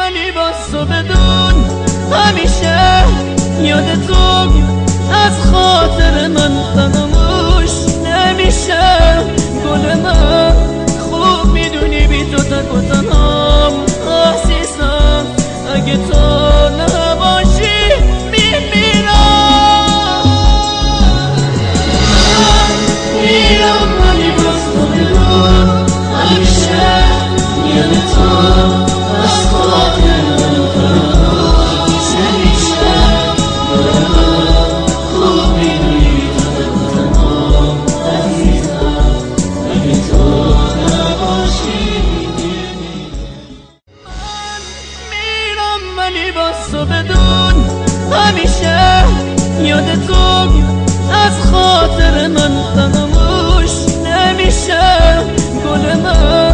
ولی باز تو بدون همیشه یاد تو از خاطر من فراموش نمیشه. گل من خوب میدونی بی تو تک و تنهام عزیزم، اگه تو نباشی میمیرم. میرم ولی باز تو بدون همیشه یاد تو از خاطر من فراموش نمیشه. گل من خوب میدونی بی تو تک و تنهام عزیزم، اگه تو نباشی میمیرم. میرم ولی باز تو بدون همیشه یاد تو از خاطر من فراموش نمیشه. گل من